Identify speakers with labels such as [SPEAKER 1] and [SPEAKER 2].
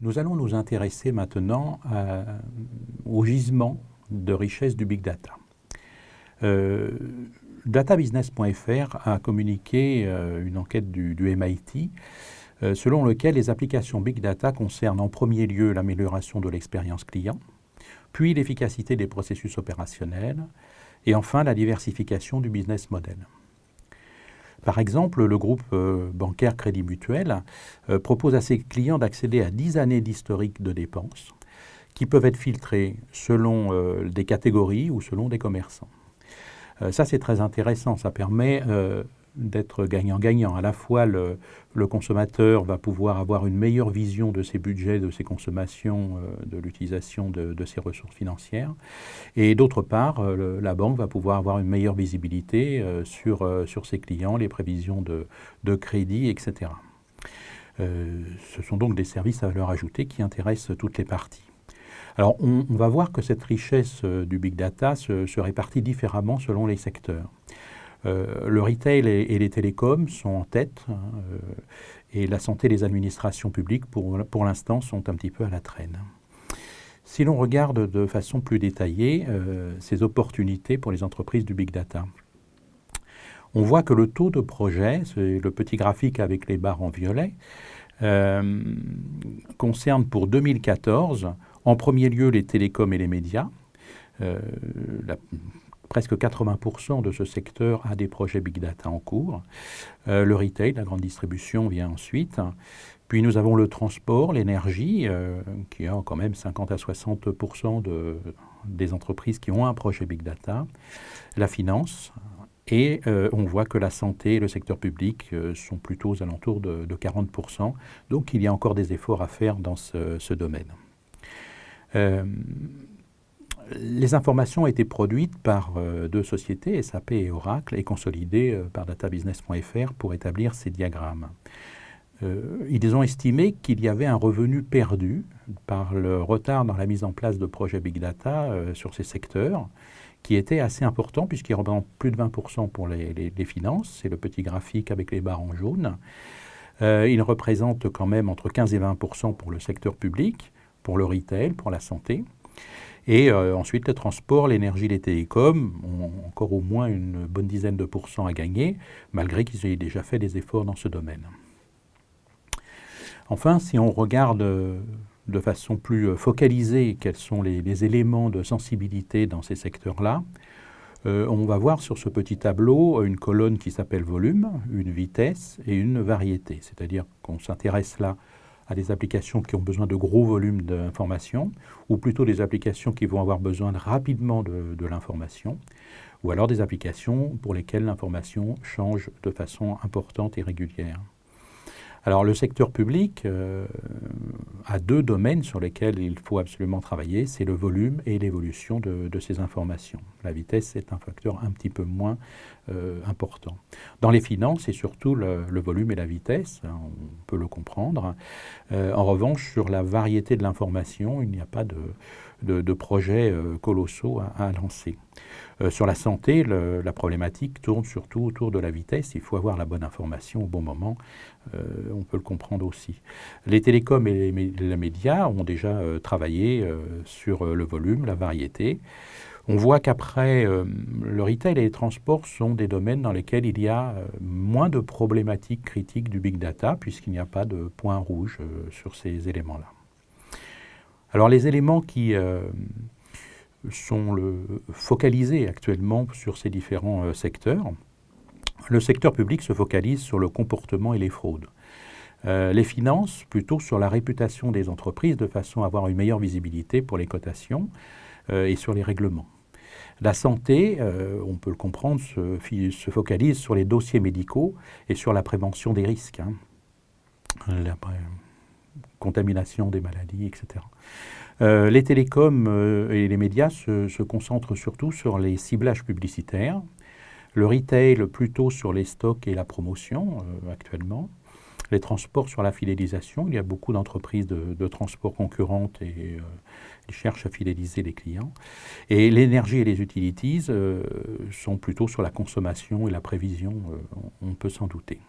[SPEAKER 1] Nous allons nous intéresser maintenant au gisement de richesse du Big Data. Databusiness.fr a communiqué une enquête du MIT selon lequel les applications Big Data concernent en premier lieu l'amélioration de l'expérience client, puis l'efficacité des processus opérationnels et enfin la diversification du business model. Par exemple, le groupe bancaire Crédit Mutuel propose à ses clients d'accéder à 10 années d'historique de dépenses qui peuvent être filtrées selon des catégories ou selon des commerçants. Ça, c'est très intéressant. Ça permet d'être gagnant-gagnant. À la fois, le consommateur va pouvoir avoir une meilleure vision de ses budgets, de ses consommations, de l'utilisation de ses ressources financières. Et d'autre part, la banque va pouvoir avoir une meilleure visibilité sur ses clients, les prévisions de crédit, etc. Ce sont donc des services à valeur ajoutée qui intéressent toutes les parties. Alors, on va voir que cette richesse du Big Data se répartit différemment selon les secteurs. Le retail et les télécoms sont en tête, et la santé et les administrations publiques, pour l'instant, sont un petit peu à la traîne. Si l'on regarde de façon plus détaillée ces opportunités pour les entreprises du Big Data, on voit que le taux de projet, c'est le petit graphique avec les barres en violet, concerne pour 2014 en premier lieu les télécoms et les médias. Presque 80% de ce secteur a des projets Big Data en cours. Le retail, la grande distribution vient ensuite. Puis nous avons le transport, l'énergie, qui a quand même 50 à 60% des entreprises qui ont un projet Big Data. La finance, et on voit que la santé et le secteur public sont plutôt aux alentours de 40%. Donc il y a encore des efforts à faire dans ce domaine. Les informations ont été produites par deux sociétés, SAP et Oracle, et consolidées par databusiness.fr pour établir ces diagrammes. Ils ont estimé qu'il y avait un revenu perdu par le retard dans la mise en place de projets Big Data sur ces secteurs, qui était assez important puisqu'il représente plus de 20% pour les finances, c'est le petit graphique avec les barres en jaune. Il représente quand même entre 15 et 20% pour le secteur public, pour le retail, pour la santé. Et ensuite, le transport, l'énergie, les télécoms ont encore au moins une bonne dizaine de pourcents à gagner, malgré qu'ils aient déjà fait des efforts dans ce domaine. Enfin, si on regarde de façon plus focalisée quels sont les éléments de sensibilité dans ces secteurs-là, on va voir sur ce petit tableau une colonne qui s'appelle volume, une vitesse et une variété. C'est-à-dire qu'on s'intéresse là à des applications qui ont besoin de gros volumes d'informations, ou plutôt des applications qui vont avoir besoin rapidement de l'information, ou alors des applications pour lesquelles l'information change de façon importante et régulière. Alors le secteur public a deux domaines sur lesquels il faut absolument travailler, c'est le volume et l'évolution de ces informations. La vitesse est un facteur un petit peu moins important. Dans les finances, c'est surtout le volume et la vitesse, hein, on peut le comprendre. En revanche, sur la variété de l'information, il n'y a pas de projets colossaux à lancer. Sur la santé, la problématique tourne surtout autour de la vitesse. Il faut avoir la bonne information au bon moment. On peut le comprendre aussi. Les télécoms et les médias ont déjà travaillé sur le volume, la variété. On voit qu'après, le retail et les transports sont des domaines dans lesquels il y a moins de problématiques critiques du big data, puisqu'il n'y a pas de point rouge sur ces éléments-là. Alors les éléments qui sont focalisés actuellement sur ces différents secteurs. Le secteur public se focalise sur le comportement et les fraudes. Les finances, plutôt sur la réputation des entreprises, de façon à avoir une meilleure visibilité pour les cotations et sur les règlements. La santé, on peut le comprendre, se focalise sur les dossiers médicaux et sur la prévention des risques, hein. La contamination des maladies, etc. Les télécoms et les médias se concentrent surtout sur les ciblages publicitaires. Le retail plutôt sur les stocks et la promotion actuellement. Les transports sur la fidélisation. Il y a beaucoup d'entreprises de transport concurrentes et ils cherchent à fidéliser les clients. Et l'énergie et les utilities sont plutôt sur la consommation et la prévision, on peut s'en douter.